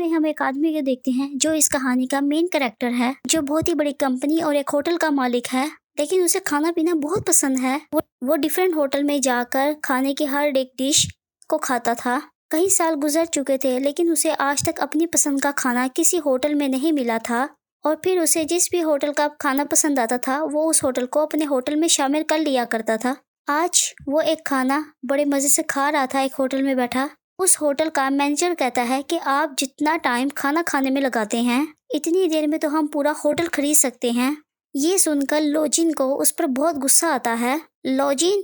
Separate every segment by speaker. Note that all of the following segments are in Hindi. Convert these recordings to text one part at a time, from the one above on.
Speaker 1: में हम एक आदमी को देखते हैं जो इस कहानी का मेन कैरेक्टर है, जो बहुत ही बड़ी कंपनी और एक होटल का मालिक है। लेकिन उसे खाना पीना बहुत पसंद है। वो डिफरेंट होटल में जाकर खाने की हर एक डिश को खाता था। कई साल गुजर चुके थे लेकिन उसे आज तक अपनी पसंद का खाना किसी होटल में नहीं मिला था। और फिर उसे जिस भी होटल का खाना पसंद आता था वो उस होटल को अपने होटल में शामिल कर लिया करता था। आज वो एक खाना बड़े मज़े से खा रहा था एक होटल में बैठा। उस होटल का मैनेजर कहता है कि आप जितना टाइम खाना खाने में लगाते हैं इतनी देर में तो हम पूरा होटल खरीद सकते हैं। ये सुनकर लोजिन को उस पर बहुत गुस्सा आता है। लोजिन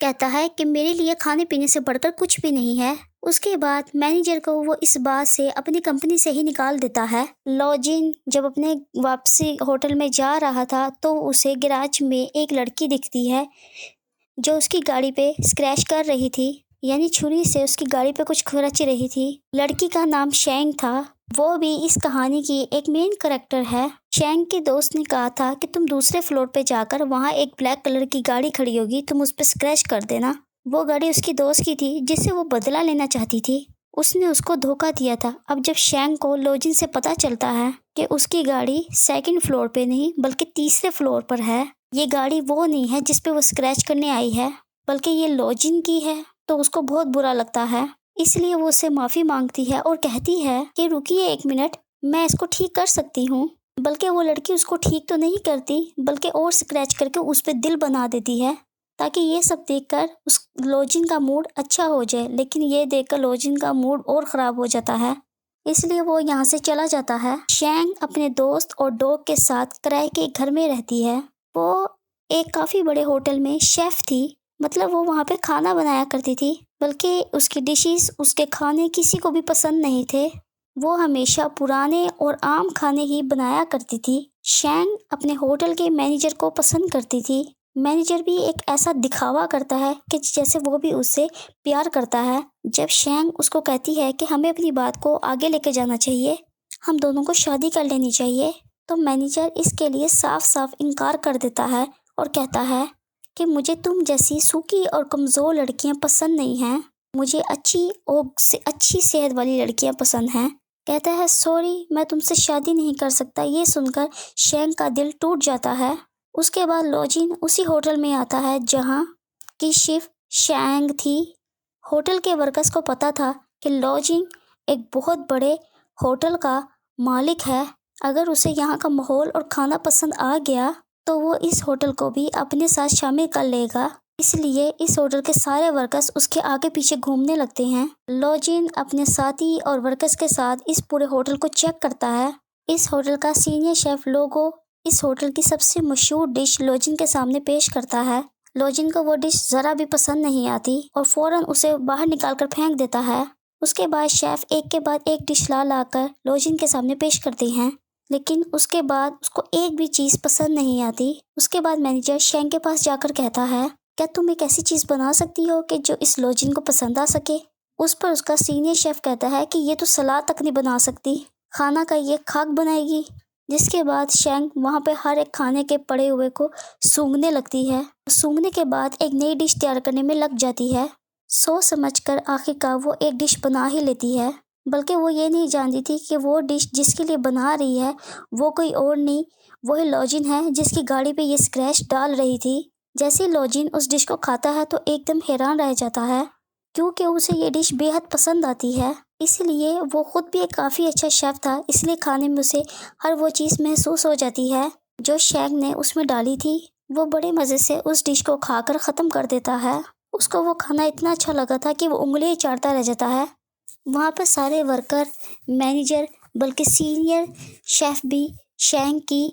Speaker 1: कहता है कि मेरे लिए खाने पीने से बढ़कर कुछ भी नहीं है। उसके बाद मैनेजर को वो इस बात से अपनी कंपनी से ही निकाल देता है। लोजिन जब अपने वापसी होटल में जा रहा था तो उसे गैराज में एक लड़की दिखती है जो उसकी गाड़ी पे स्क्रैच कर रही थी, यानी छुरी से उसकी गाड़ी पे कुछ खुरच रही थी। लड़की का नाम शेंग था। वो भी इस कहानी की एक मेन कैरेक्टर है। शेंग के दोस्त ने कहा था कि तुम दूसरे फ्लोर पे जाकर वहाँ एक ब्लैक कलर की गाड़ी खड़ी होगी, तुम उस पर स्क्रैच कर देना। वो गाड़ी उसकी दोस्त की थी जिससे वो बदला लेना चाहती थी। उसने उसको धोखा दिया था। अब जब शेंग को लोजिन से पता चलता है कि उसकी गाड़ी सेकंड फ्लोर पे नहीं बल्कि तीसरे फ्लोर पर है, ये गाड़ी वो नहीं है जिस पे वो स्क्रैच करने आई है बल्कि ये लोजिन की है, तो उसको बहुत बुरा लगता है। इसलिए वो उससे माफ़ी मांगती है और कहती है कि रुकिए एक मिनट, मैं इसको ठीक कर सकती हूँ। बल्कि वो लड़की उसको ठीक तो नहीं करती बल्कि और स्क्रैच करके उस पर दिल बना देती है ताकि ये सब देखकर उस लोजिन का मूड अच्छा हो जाए। लेकिन ये देखकर लोजिन का मूड और ख़राब हो जाता है, इसलिए वो यहाँ से चला जाता है। शेंग अपने दोस्त और डॉग के साथ किराए के घर में रहती है। वो एक काफ़ी बड़े होटल में शेफ़ थी, मतलब वो वहाँ पे खाना बनाया करती थी, बल्कि उसकी डिशेस उसके खाने किसी को भी पसंद नहीं थे। वो हमेशा पुराने और आम खाने ही बनाया करती थी। शेंग अपने होटल के मैनेजर को पसंद करती थी। मैनेजर भी एक ऐसा दिखावा करता है कि जैसे वो भी उससे प्यार करता है। जब शेंग उसको कहती है कि हमें अपनी बात को आगे लेके जाना चाहिए, हम दोनों को शादी कर लेनी चाहिए, तो मैनेजर इसके लिए साफ साफ इनकार कर देता है और कहता है कि मुझे तुम जैसी सूखी और कमज़ोर लड़कियां पसंद नहीं हैं, मुझे अच्छी और अच्छी सेहत वाली लड़कियां पसंद हैं। कहता है सॉरी, मैं तुमसे शादी नहीं कर सकता। ये सुनकर शेंग का दिल टूट जाता है। उसके बाद लोजिन उसी होटल में आता है जहाँ की शिफ शेंग थी। होटल के वर्कर्स को पता था कि लोजिन एक बहुत बड़े होटल का मालिक है। अगर उसे यहाँ का माहौल और खाना पसंद आ गया तो वो इस होटल को भी अपने साथ शामिल कर लेगा। इसलिए इस होटल के सारे वर्कर्स उसके आगे पीछे घूमने लगते हैं। लोजिन अपने साथी और वर्कर्स के साथ इस पूरे होटल को चेक करता है। इस होटल का सीनियर शेफ लोगो इस होटल की सबसे मशहूर डिश लोजिन के सामने पेश करता है। लोजिन को वो डिश ज़रा भी पसंद नहीं आती और फ़ौरन उसे बाहर निकाल कर फेंक देता है। उसके बाद शेफ एक के बाद एक डिश ला कर लोजिन के सामने पेश करते हैं, लेकिन उसके बाद उसको एक भी चीज़ पसंद नहीं आती। उसके बाद मैनेजर शेंग के पास जाकर कहता है, क्या तुम एक ऐसी चीज़ बना सकती हो कि जो इस लोजिन को पसंद आ सके? उस पर उसका सीनियर शेफ कहता है कि ये तो सलाद तक नहीं बना सकती, खाना का ये खाक बनाएगी। जिसके बाद शेंग वहाँ पे हर एक खाने के पड़े हुए को सूंघने लगती है। सूंघने के बाद एक नई डिश तैयार करने में लग जाती है। सोच समझकर आखिरकार वो एक डिश बना ही लेती है, बल्कि वो ये नहीं जानती थी कि वो डिश जिसके लिए बना रही है वो कोई और नहीं, वो ही लोजिन है जिसकी गाड़ी पे ये स्क्रैच डाल रही थी। जैसे ही लोजिन उस डिश को खाता है तो एकदम हैरान रह जाता है क्योंकि उसे ये डिश बेहद पसंद आती है। इसलिए वो खुद भी एक काफ़ी अच्छा शेफ़ था, इसलिए खाने में उसे हर वो चीज़ महसूस हो जाती है जो शेंग ने उसमें डाली थी। वो बड़े मज़े से उस डिश को खाकर ख़त्म कर देता है। उसको वो खाना इतना अच्छा लगा था कि वो उंगली चाटता रह जाता है। वहाँ पर सारे वर्कर, मैनेजर, बल्कि सीनियर शेफ़ भी शेंग की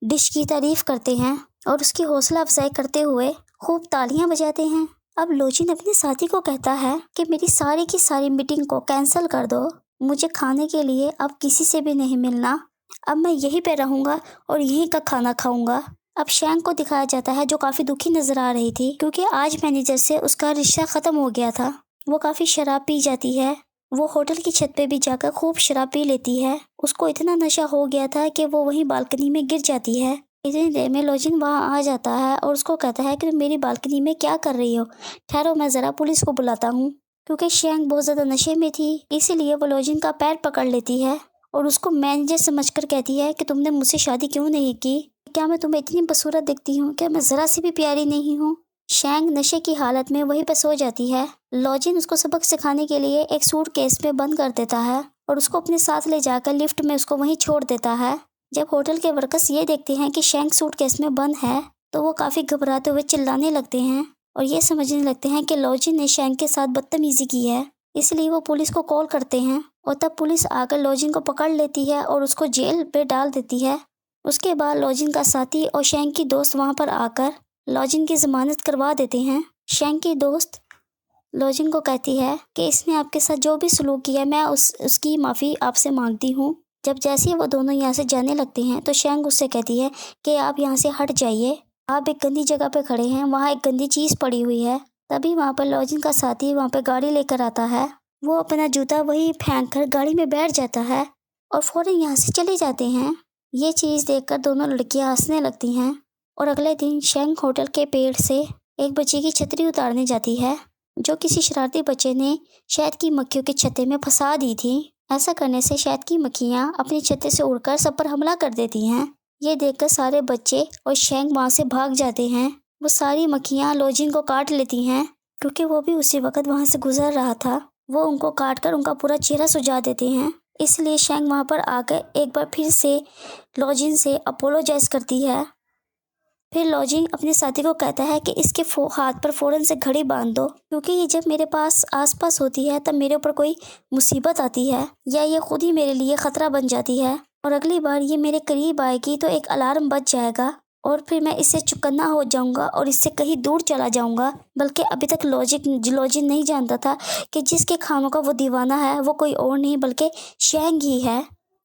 Speaker 1: डिश की तारीफ़ करते हैं और उसकी हौसला अफजाई करते हुए खूब तालियां बजाते हैं। अब लोजिन अपने साथी को कहता है कि मेरी सारी की सारी मीटिंग को कैंसिल कर दो, मुझे खाने के लिए अब किसी से भी नहीं मिलना, अब मैं यहीं पे रहूँगा और यहीं का खाना खाऊंगा। अब शेंग को दिखाया जाता है जो काफ़ी दुखी नज़र आ रही थी क्योंकि आज मैनेजर से उसका रिश्ता ख़त्म हो गया था। वो काफ़ी शराब पी जाती है। वो होटल की छत पे भी जाकर खूब शराब पी लेती है। उसको इतना नशा हो गया था कि वो वहीं बालकनी में गिर जाती है। इतनी देर में लोजिन वहाँ आ जाता है और उसको कहता है कि तुम मेरी बालकनी में क्या कर रही हो, ठहरो मैं ज़रा पुलिस को बुलाता हूँ। क्योंकि शेंग बहुत ज़्यादा नशे में थी, इसीलिए वो लॉजिन का पैर पकड़ लेती है और उसको मैनेजर समझकर कहती है कि तुमने मुझसे शादी क्यों नहीं की? क्या मैं तुम्हें इतनी बदसूरत दिखती हूँ? क्या मैं ज़रा सी भी प्यारी नहीं हूँ? शेंग नशे की हालत में वहीं पर सो जाती है। लॉजिन उसको सबक सिखाने के लिए एक सूटकेस में बंद कर देता है और उसको अपने साथ ले जाकर लिफ्ट में उसको वहीं छोड़ देता है। जब होटल के वर्कर्स ये देखते हैं कि शेंग सूटकेस में बंद है, तो वो काफ़ी घबराते हुए चिल्लाने लगते हैं और ये समझने लगते हैं कि लॉजिन ने शेंग के साथ बदतमीजी की है। इसलिए वो पुलिस को कॉल करते हैं और तब पुलिस आकर लॉजिन को पकड़ लेती है और उसको जेल पे डाल देती है। उसके बाद लॉजिन का साथी और शेंग की दोस्त वहाँ पर आकर लॉजिन की ज़मानत करवा देते हैं। शेंग की दोस्त लॉजिन को कहती है कि इसने आपके साथ जो भी सलूक किया मैं उसकी माफ़ी आपसे मांगती हूँ। जब जैसे ही वो दोनों यहाँ से जाने लगते हैं तो शेंग उससे कहती है कि आप यहाँ से हट जाइए, आप एक गंदी जगह पे खड़े हैं, वहाँ एक गंदी चीज़ पड़ी हुई है। तभी वहाँ पर लॉजिन का साथी वहाँ पर गाड़ी लेकर आता है। वो अपना जूता वहीं फेंक कर गाड़ी में बैठ जाता है और फ़ौरन यहाँ से चले जाते हैं। ये चीज़ देखकर दोनों लड़कियाँ हंसने लगती हैं और अगले दिन शेंग होटल के पेड़ से एक बच्चे की छतरी उतारने जाती है, जो किसी शरारती बच्चे ने शहद की मक्खियों के छत्ते में फंसा दी थी। ऐसा करने से शहद की मक्खियाँ अपने छत्ते से उड़कर सब पर हमला कर देती हैं। ये देखकर सारे बच्चे और शेंग वहाँ से भाग जाते हैं। वो सारी मक्खियाँ लॉजिन को काट लेती हैं, क्योंकि वो भी उसी वक्त वहाँ से गुजर रहा था। वो उनको काट कर उनका पूरा चेहरा सुझा देते हैं। इसलिए शेंग वहाँ पर आकर एक बार फिर से लॉजिन से अपोलोजाइज करती है। फिर लॉजिन अपने साथी को कहता है कि इसके हाथ पर फ़ौरन से घड़ी बांध दो, क्योंकि ये जब मेरे पास आसपास होती है तब मेरे ऊपर कोई मुसीबत आती है या ये खुद ही मेरे लिए ख़तरा बन जाती है, और अगली बार ये मेरे करीब आएगी तो एक अलार्म बज जाएगा और फिर मैं इससे चुकन्ना हो जाऊंगा और इससे कहीं दूर चला जाऊंगा। बल्कि अभी तक लॉजिन नहीं जानता था कि जिसके खानों का वो दीवाना है वो कोई और नहीं बल्कि शेंग ही है।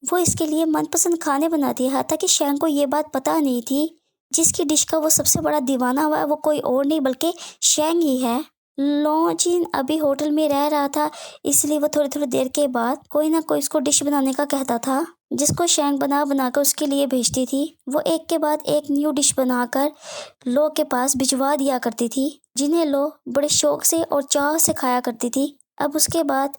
Speaker 1: वो इसके लिए मनपसंद खाने बनाती है, ताकि शेंग को ये बात पता नहीं थी जिसकी डिश का वो सबसे बड़ा दीवाना हुआ है वो कोई और नहीं बल्कि शेंग ही है। लॉजिन अभी होटल में रह रहा था, इसलिए वो थोड़ी देर के बाद कोई ना कोई उसको डिश बनाने का कहता था, जिसको शेंग बना कर उसके लिए भेजती थी। वो एक के बाद एक न्यू डिश बनाकर लो के पास भिजवा दिया करती थी, जिन्हें लो बड़े शौक से और चाव से खाया करती थी। अब उसके बाद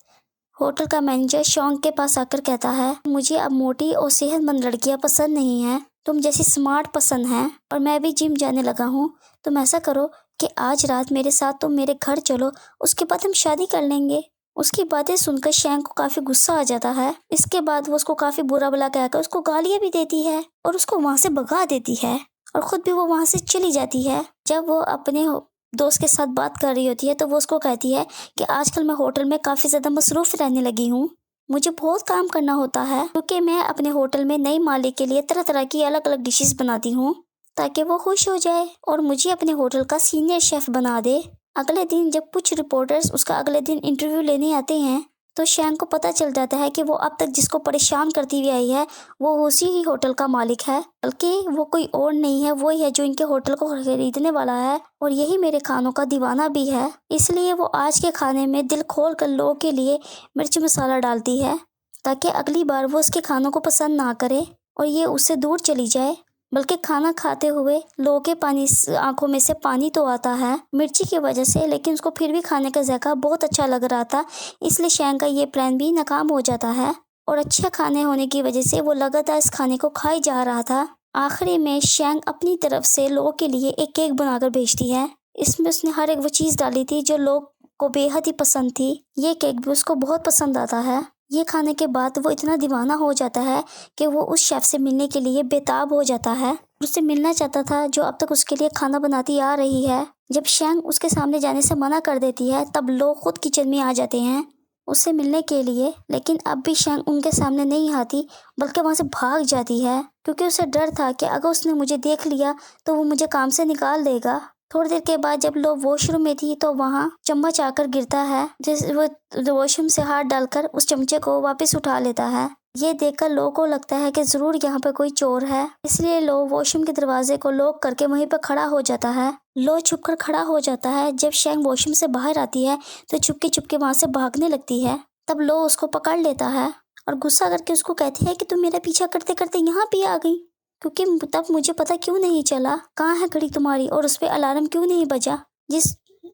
Speaker 1: होटल का मैनेजर शेंग के पास आकर कहता है, मुझे अब मोटी और सेहतमंद लड़कियां पसंद नहीं हैं, तुम जैसी स्मार्ट पसंद हैं, और मैं भी जिम जाने लगा हूँ। तुम ऐसा करो कि आज रात मेरे साथ तुम मेरे घर चलो, उसके बाद हम शादी कर लेंगे। उसकी बातें सुनकर शेंग को काफ़ी गुस्सा आ जाता है। इसके बाद वो उसको काफ़ी बुरा भला कहकर उसको गालियाँ भी देती है और उसको वहाँ से भगा देती है और ख़ुद भी वो वहाँ से चली जाती है। जब वो अपने दोस्त के साथ बात कर रही होती है तो वो उसको कहती है कि आजकल मैं होटल में काफ़ी ज़्यादा मसरूफ़ रहने लगी हूँ, मुझे बहुत काम करना होता है, क्योंकि मैं अपने होटल में नई मालिक के लिए तरह तरह की अलग अलग डिशेस बनाती हूँ ताकि वो खुश हो जाए और मुझे अपने होटल का सीनियर शेफ़ बना दे। अगले दिन जब कुछ रिपोर्टर्स उसका अगले दिन इंटरव्यू लेने आते हैं तो शेंग को पता चल जाता है कि वो अब तक जिसको परेशान करती हुई आई है वो उसी ही होटल का मालिक है, बल्कि वो कोई और नहीं है, वो ही है जो इनके होटल को खरीदने वाला है और यही मेरे खानों का दीवाना भी है। इसलिए वो आज के खाने में दिल खोल कर लोगों के लिए मिर्च मसाला डालती है, ताकि अगली बार वो उसके खानों को पसंद ना करे और ये उससे दूर चली जाए। बल्कि खाना खाते हुए लोगों के आंखों में से पानी तो आता है मिर्ची की वजह से, लेकिन उसको फिर भी खाने का जायका बहुत अच्छा लग रहा था, इसलिए शेंग का ये प्लान भी नाकाम हो जाता है और अच्छे खाने होने की वजह से वो लगातार इस खाने को खाई जा रहा था। आखिरी में शेंग अपनी तरफ से लोगों के लिए एक केक बनाकर भेजती है। इसमें उसने हर एक वो चीज़ डाली थी जो लोग को बेहद ही पसंद थी। ये केक भी उसको बहुत पसंद आता है। ये खाने के बाद वो इतना दीवाना हो जाता है कि वो उस शेफ़ से मिलने के लिए बेताब हो जाता है, उससे मिलना चाहता था जो अब तक उसके लिए खाना बनाती आ रही है। जब शेंग उसके सामने जाने से मना कर देती है तब लोग खुद किचन में आ जाते हैं उससे मिलने के लिए, लेकिन अब भी शेंग उनके सामने नहीं आती बल्कि वहाँ से भाग जाती है, क्योंकि उसे डर था कि अगर उसने मुझे देख लिया तो वो मुझे काम से निकाल देगा। थोड़ी देर के बाद जब लोग वॉशरूम में थी तो वहाँ चम्मच आकर गिरता है, जिस वो वॉशरूम से हाथ डालकर उस चमचे को वापस उठा लेता है। ये देखकर लोगों को लगता है कि ज़रूर यहाँ पर कोई चोर है, इसलिए लो वॉशरूम के दरवाजे को लॉक करके वहीं पर खड़ा हो जाता है। लो छुपकर खड़ा हो जाता है। जब शेंग वॉशरूम से बाहर आती है तो चुपके चुपके वहाँ से भागने लगती है। तब लो उसको पकड़ लेता है और गुस्सा करके उसको कहती है कि तुम मेरा पीछा करते करते यहाँ भी आ गई, क्योंकि तब मुझे पता क्यों नहीं चला कहाँ है घड़ी तुम्हारी और उस पर अलार्म क्यों नहीं बजा,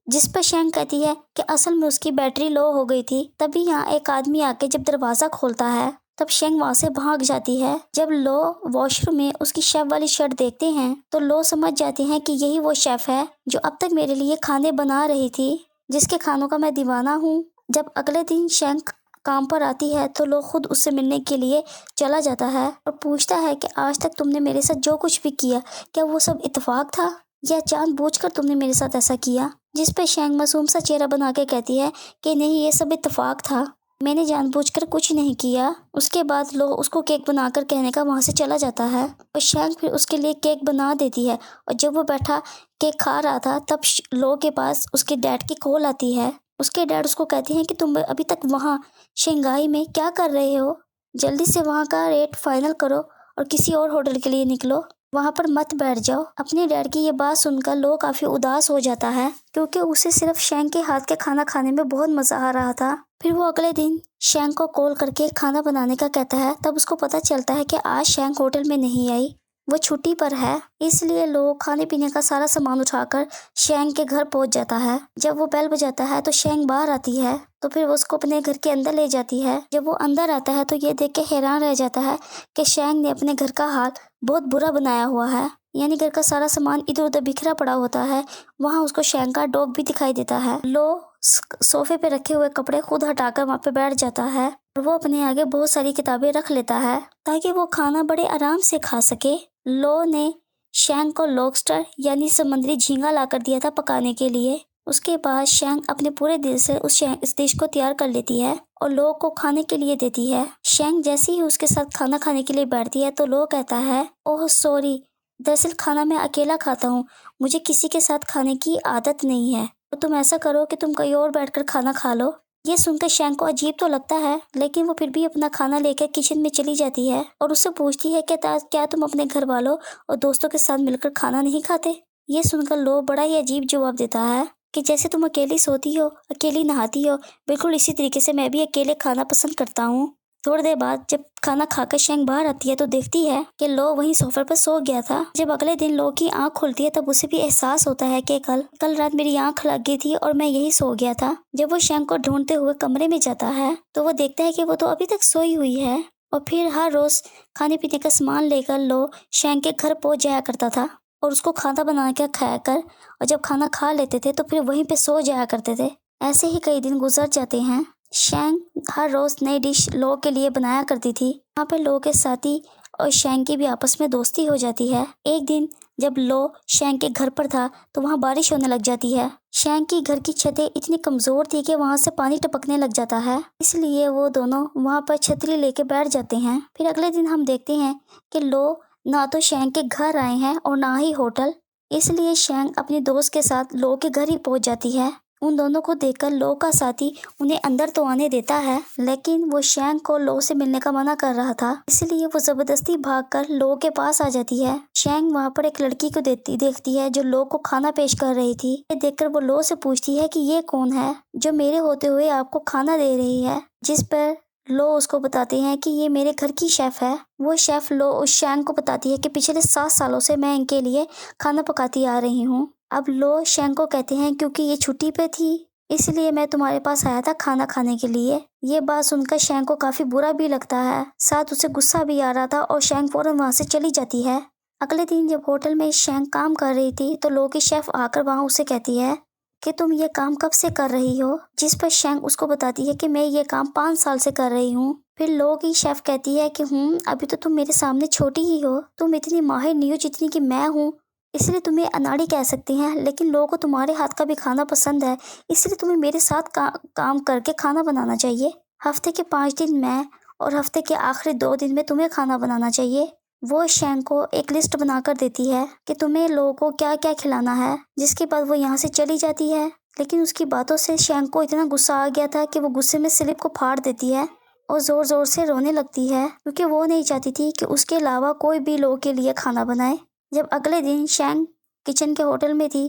Speaker 1: जिस पर शेंग कहती है कि असल में उसकी बैटरी लो हो गई थी। तभी यहाँ एक आदमी आके जब दरवाजा खोलता है तब शेंग वहाँ से भाग जाती है। जब लो वॉशरूम में उसकी शेफ वाली शर्ट देखते हैं तो लो समझ जाते हैं कि यही वो शेफ है जो अब तक मेरे लिए खाने बना रही थी, जिसके खानों का मैं दीवाना हूँ। जब अगले दिन शेंग काम पर आती है तो लो खुद उससे मिलने के लिए चला जाता है और पूछता है कि आज तक तुमने मेरे साथ जो कुछ भी किया, क्या वो सब इत्तेफाक था या जानबूझकर तुमने मेरे साथ ऐसा किया? जिस पे शेंग मासूम सा चेहरा बना के कहती है कि नहीं, ये सब इत्तेफाक था, मैंने जानबूझकर कुछ नहीं किया। उसके बाद लो उसको केक बनाकर कहने का वहाँ से चला जाता है और शेंग फिर उसके लिए केक बना देती है। और जब वो बैठा केक खा रहा था तब लो के पास उसके डैड की कॉल आती है। उसके डैड उसको कहते हैं कि तुम अभी तक वहाँ शंघाई में क्या कर रहे हो? जल्दी से वहाँ का रेट फाइनल करो और किसी और होटल के लिए निकलो, वहाँ पर मत बैठ जाओ। अपने डैड की ये बात सुनकर लो काफी उदास हो जाता है क्योंकि उसे सिर्फ शेंग के हाथ के खाना खाने में बहुत मजा आ रहा था। फिर वो अगले दिन शेंग को कॉल करके खाना बनाने का कहता है। तब उसको पता चलता है कि आज शेंग होटल में नहीं आई, वो छुट्टी पर है। इसलिए लो खाने पीने का सारा सामान उठाकर शेंग के घर पहुंच जाता है। जब वो बेल बजाता है तो शेंग बाहर आती है तो फिर वो उसको अपने घर के अंदर ले जाती है। जब वो अंदर आता है तो ये देख के हैरान रह जाता है कि शेंग ने अपने घर का हाल बहुत बुरा बनाया हुआ है, यानी घर का सारा सामान इधर उधर बिखरा पड़ा होता है। वहाँ उसको शेंग का डॉग भी दिखाई देता है। लो सोफे पे रखे हुए कपड़े खुद हटाकर वहाँ पे बैठ जाता है और वो अपने आगे बहुत सारी किताबें रख लेता है ताकि वो खाना बड़े आराम से खा सके। लो ने शेंग को लॉबस्टर यानी समुद्री झींगा लाकर दिया था पकाने के लिए। उसके बाद शेंग अपने पूरे दिल से इस डिश को तैयार कर लेती है और लो को खाने के लिए देती है। शेंग जैसे ही उसके साथ खाना खाने के लिए बैठती है तो लो कहता है, ओह सॉरी, दरअसल खाना मैं अकेला खाता हूँ, मुझे किसी के साथ खाने की आदत नहीं है, तो तुम ऐसा करो कि तुम कहीं और बैठकर खाना खा लो। ये सुनकर शेंग को अजीब तो लगता है लेकिन वो फिर भी अपना खाना लेकर किचन में चली जाती है और उससे पूछती है कि क्या तुम अपने घर वालों और दोस्तों के साथ मिलकर खाना नहीं खाते? ये सुनकर लो बड़ा ही अजीब जवाब देता है कि जैसे तुम अकेली सोती हो, अकेली नहाती हो, बिल्कुल इसी तरीके से मैं भी अकेले खाना पसंद करता हूँ। थोड़ी देर बाद जब खाना खाकर शेंग बाहर आती है तो देखती है कि लो वहीं सोफे पर सो गया था। जब अगले दिन लो की आंख खुलती है तब उसे भी एहसास होता है कि कल रात मेरी आंख लग गई थी और मैं यही सो गया था। जब वो शेंग को ढूंढते हुए कमरे में जाता है तो वो देखता है कि वो तो अभी तक सोई हुई है। और फिर हर रोज खाने पीने का सामान लेकर लो शेंग के घर पहुंच जाया करता था और उसको खाना बना कर खाया कर, और जब खाना खा लेते थे तो फिर वहीं पे सो जाया करते थे। ऐसे ही कई दिन गुजर जाते हैं। शेंग हर रोज नई डिश लो के लिए बनाया करती थी। वहाँ पे लो के साथी और शेंग की भी आपस में दोस्ती हो जाती है। एक दिन जब लो शेंग के घर पर था तो वहाँ बारिश होने लग जाती है। शेंग की घर की छतें इतनी कमजोर थी कि वहाँ से पानी टपकने लग जाता है, इसलिए वो दोनों वहाँ पर छतरी लेके बैठ जाते हैं। फिर अगले दिन हम देखते हैं कि लो ना तो शेंग के घर आए हैं और ना ही होटल, इसलिए शेंग अपने दोस्त के साथ लो के घर ही पहुंच जाती है। उन दोनों को देखकर लो का साथी उन्हें अंदर तो आने देता है लेकिन वो शेंग को लो से मिलने का मना कर रहा था, इसलिए वो जबरदस्ती भागकर लो के पास आ जाती है। शेंग वहाँ पर एक लड़की को देखती है जो लो को खाना पेश कर रही थी। ये देखकर वो लो से पूछती है कि ये कौन है जो मेरे होते हुए आपको खाना दे रही है, जिस पर लो उसको बताते हैं कि ये मेरे घर की शेफ है। वो शेफ लो उस शेंग को बताती है कि पिछले 7 सालों से मैं इनके लिए खाना पकाती आ रही हूँ। अब लो शेंग को कहते हैं क्योंकि ये छुट्टी पे थी इसलिए मैं तुम्हारे पास आया था खाना खाने के लिए। ये बात सुनकर शेंग को काफी बुरा भी लगता है, साथ उसे गुस्सा भी आ रहा था और शेंग फौरन वहाँ से चली जाती है। अगले दिन जब होटल में शेंग काम कर रही थी तो लो की शेफ आकर वहाँ उसे कहती है कि तुम ये काम कब से कर रही हो, जिस पर शेंग उसको बताती है कि मैं ये काम 5 साल से कर रही हूँ। फिर लो की शेफ कहती है कि अभी तो तुम मेरे सामने छोटी ही हो, तुम इतनी माहिर नहीं हो जितनी कि मैं हूँ, इसलिए तुम्हें अनाड़ी कह सकती हैं, लेकिन लोगों को तुम्हारे हाथ का भी खाना पसंद है, इसलिए तुम्हें मेरे साथ काम करके खाना बनाना चाहिए। हफ्ते के 5 दिन मैं और हफ्ते के आखिरी 2 दिन में तुम्हें खाना बनाना चाहिए। वो शेंग को एक लिस्ट बनाकर देती है कि तुम्हें लोगों को क्या क्या खिलाना है, जिसके बाद वो यहाँ से चली जाती है। लेकिन उसकी बातों से शेंग को इतना गुस्सा आ गया था कि वो गुस्से में स्लिप को फाड़ देती है और जोर जोर से रोने लगती है क्योंकि वो नहीं चाहती थी कि उसके अलावा कोई भी लोगों के लिए खाना बनाए। जब अगले दिन शेंग किचन के होटल में थी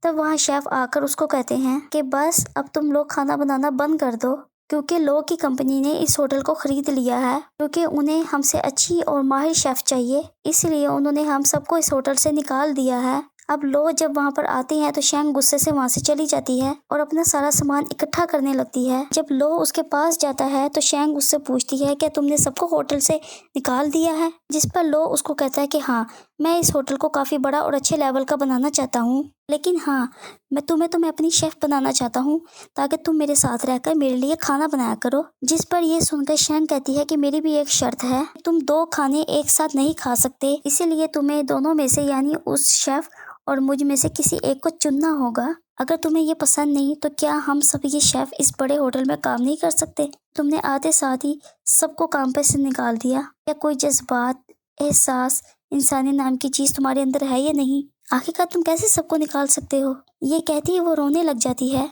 Speaker 1: तब वहाँ शेफ आकर उसको कहते हैं कि बस अब तुम लोग खाना बनाना बंद कर दो क्योंकि लो की कंपनी ने इस होटल को खरीद लिया है, क्योंकि उन्हें हमसे अच्छी और माहिर शेफ चाहिए, इसलिए उन्होंने हम सबको इस होटल से निकाल दिया है। अब लो जब वहाँ पर आती है तो शैंग गुस्से से वहाँ से चली जाती है और अपना सारा सामान इकट्ठा करने लगती है। जब लो उसके पास जाता है तो शैंग उससे पूछती है क्या तुमने सबको होटल से निकाल दिया है, जिस पर लो उसको कहता है कि हाँ, मैं इस होटल को काफ़ी बड़ा और अच्छे लेवल का बनाना चाहता हूँ, लेकिन हाँ, मैं तुम्हें अपनी शेफ़ बनाना चाहता हूँ ताकि तुम मेरे साथ रहकर मेरे लिए खाना बनाया करो। जिस पर ये सुनकर शैंग कहती है कि मेरी भी एक शर्त है, तुम 2 खाने एक साथ नहीं खा सकते, इसीलिए तुम्हें दोनों में से यानी उस शेफ़ और मुझ में से किसी एक को चुनना होगा। अगर तुम्हें ये पसंद नहीं तो क्या हम सब ये शेफ़ इस बड़े होटल में काम नहीं कर सकते? तुमने आते साथ ही सबको काम पे से निकाल दिया। क्या कोई जज्बात, एहसास, इंसानी नाम की चीज़ तुम्हारे अंदर है या नहीं? आखिरकार तुम कैसे सबको निकाल सकते हो? ये कहती ही वो रोने लग जाती है।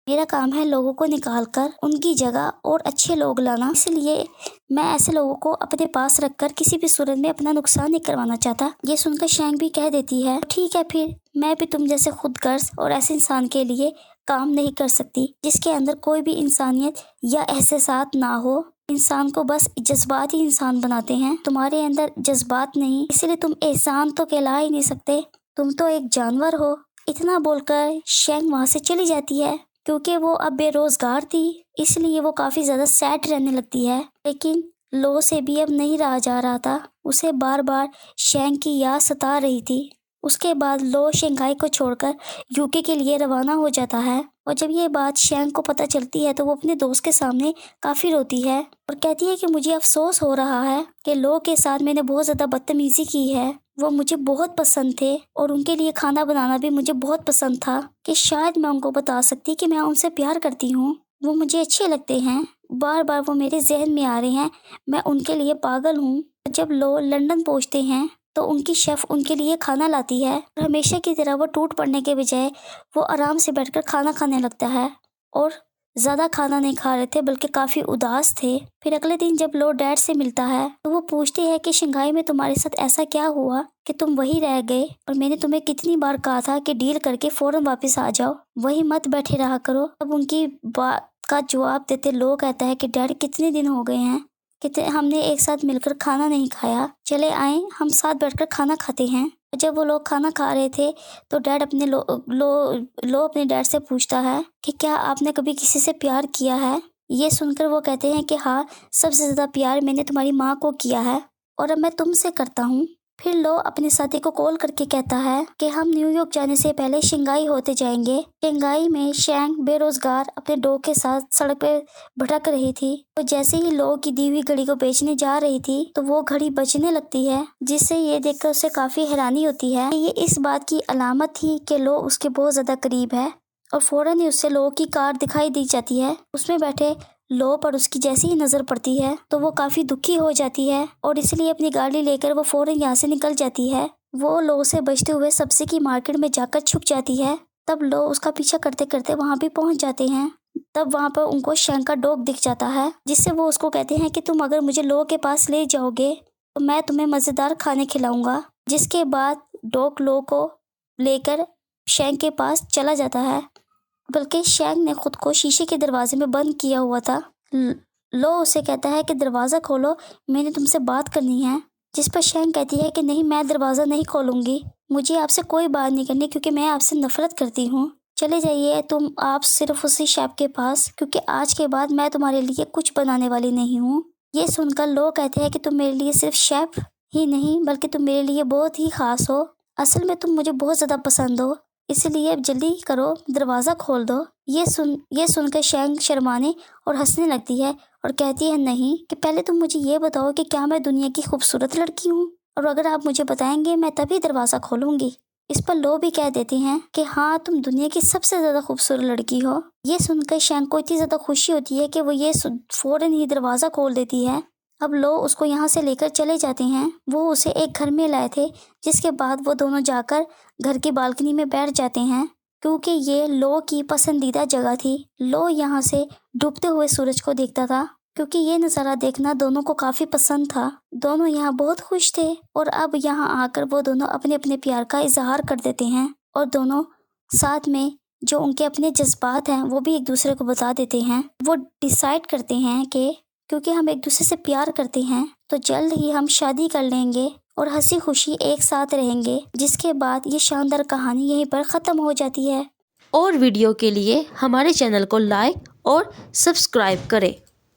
Speaker 1: मेरा काम है लोगों को निकाल कर उनकी जगह और अच्छे लोग लाना, इसलिए मैं ऐसे लोगों को अपने पास रखकर किसी भी सूरत में अपना नुकसान नहीं करवाना चाहता। ये सुनकर शैंग भी कह देती है ठीक है, फिर मैं भी तुम जैसे खुदगर्ज और ऐसे इंसान के लिए काम नहीं कर सकती जिसके अंदर कोई भी इंसानियत या एहसास ना हो। इंसान को बस जज्बात ही इंसान बनाते हैं। तुम्हारे अंदर जज्बात नहीं, इसलिए तुम इंसान तो कहला ही नहीं सकते, तुम तो एक जानवर हो। इतना बोलकर शैंग वहाँ से चली जाती है। क्योंकि वो अब बेरोजगार थी इसलिए वो काफ़ी ज़्यादा सैड रहने लगती है, लेकिन लो से भी अब नहीं रहा जा रहा था। उसे बार बार शैंग की याद सता रही थी। उसके बाद लो शंघाई को छोड़कर यूके के लिए रवाना हो जाता है और जब ये बात शैंग को पता चलती है तो वो अपने दोस्त के सामने काफ़ी रोती है और कहती है कि मुझे अफसोस हो रहा है कि लो के साथ मैंने बहुत ज़्यादा बदतमीज़ी की है। वो मुझे बहुत पसंद थे और उनके लिए खाना बनाना भी मुझे बहुत पसंद था कि शायद मैं उनको बता सकती कि मैं उनसे प्यार करती हूँ, वो मुझे अच्छे लगते हैं, बार बार वो मेरे जहन में आ रहे हैं, मैं उनके लिए पागल हूँ। जब लो लंदन पहुँचते हैं तो उनकी शेफ़ उनके लिए खाना लाती है और हमेशा की तरह वो टूट पड़ने के बजाय वो आराम से बैठकर खाना खाने लगता है और ज़्यादा खाना नहीं खा रहे थे बल्कि काफ़ी उदास थे। फिर अगले दिन जब लो डैड से मिलता है तो वो पूछती है कि शंघाई में तुम्हारे साथ ऐसा क्या हुआ कि तुम वहीं रह गए और मैंने तुम्हें कितनी बार कहा था कि डील करके फ़ौरन वापस आ जाओ, वहीं मत बैठे रहा करो। अब उनकी बात का जवाब देते लो कहता है कि डैड कितने दिन हो गए हैं कितने हमने एक साथ मिलकर खाना नहीं खाया, चले आए हम साथ बैठकर खाना खाते हैं। जब वो लोग खाना खा रहे थे तो डैड अपने लो अपने डैड से पूछता है कि क्या आपने कभी किसी से प्यार किया है? ये सुनकर वो कहते हैं कि हाँ, सबसे ज़्यादा प्यार मैंने तुम्हारी माँ को किया है और अब मैं तुमसे करता हूँ। फिर लो अपने साथी को कॉल करके कहता है कि हम न्यूयॉर्क जाने से पहले शंघाई होते जाएंगे। शंघाई में शैंग बेरोजगार अपने डॉग के साथ सड़क पे भटक रही थी तो जैसे ही लो की दी हुई घड़ी को बेचने जा रही थी तो वो घड़ी बचने लगती है, जिससे ये देखकर उसे काफी हैरानी होती है कि ये इस बात की अलामत थी कि लो उसके बहुत ज्यादा करीब है और फौरन ही उससे लो की कार दिखाई दी जाती है। उसमें बैठे लो पर उसकी जैसी ही नजर पड़ती है तो वो काफी दुखी हो जाती है और इसलिए अपनी गाड़ी लेकर वो फौरन यहाँ से निकल जाती है। वो लो से बचते हुए सब्जी की मार्केट में जाकर छुप जाती है। तब लो उसका पीछा करते करते वहाँ भी पहुँच जाते हैं। तब वहाँ पर उनको शैंग का डॉग दिख जाता है, जिससे वो उसको कहते हैं कि तुम अगर मुझे लो के पास ले जाओगे तो मैं तुम्हें मज़ेदार खाने खिलाऊंगा। जिसके बाद डॉग लो को लेकर शैंग के पास चला जाता है, बल्कि शैंग ने खुद को शीशे के दरवाजे में बंद किया हुआ था। लो उसे कहता है कि दरवाज़ा खोलो, मैंने तुमसे बात करनी है। जिस पर शैंग कहती है कि नहीं, मैं दरवाज़ा नहीं खोलूंगी, मुझे आपसे कोई बात नहीं करनी क्योंकि मैं आपसे नफरत करती हूँ। चले जाइए तुम आप सिर्फ उसी शेफ के पास, क्योंकि आज के बाद मैं तुम्हारे लिए कुछ बनाने वाली नहीं हूँ। ये सुनकर लो कहते हैं कि तुम मेरे लिए सिर्फ शेफ ही नहीं बल्कि तुम मेरे लिए बहुत ही खास हो। असल में तुम मुझे बहुत ज़्यादा पसंद हो, इसलिए अब जल्दी करो, दरवाज़ा खोल दो। ये सुनकर शैंग शर्माने और हंसने लगती है और कहती है नहीं, कि पहले तुम मुझे ये बताओ कि क्या मैं दुनिया की खूबसूरत लड़की हूँ, और अगर आप मुझे बताएंगे मैं तभी दरवाज़ा खोलूंगी। इस पर लो भी कह देती हैं कि हाँ, तुम दुनिया की सबसे ज़्यादा खूबसूरत लड़की हो। ये सुनकर शैंग को इतनी ज़्यादा खुशी होती है कि वो ये फौरन ही दरवाज़ा खोल देती है। अब लो उसको यहाँ से लेकर चले जाते हैं। वो उसे एक घर में लाए थे, जिसके बाद वो दोनों जाकर घर की बालकनी में बैठ जाते हैं, क्योंकि ये लो की पसंदीदा जगह थी। लो यहाँ से डूबते हुए सूरज को देखता था, क्योंकि ये नज़ारा देखना दोनों को काफ़ी पसंद था। दोनों यहाँ बहुत खुश थे और अब यहाँ आकर वो दोनों अपने अपने प्यार का इजहार कर देते हैं और दोनों साथ में जो उनके अपने जज्बात हैं वो भी एक दूसरे को बता देते हैं। वो डिसाइड करते हैं कि क्योंकि हम एक दूसरे से प्यार करते हैं तो जल्द ही हम शादी कर लेंगे और हंसी खुशी एक साथ रहेंगे, जिसके बाद ये शानदार कहानी यहीं पर ख़त्म हो जाती है।
Speaker 2: और वीडियो के लिए हमारे चैनल को लाइक और सब्सक्राइब करें।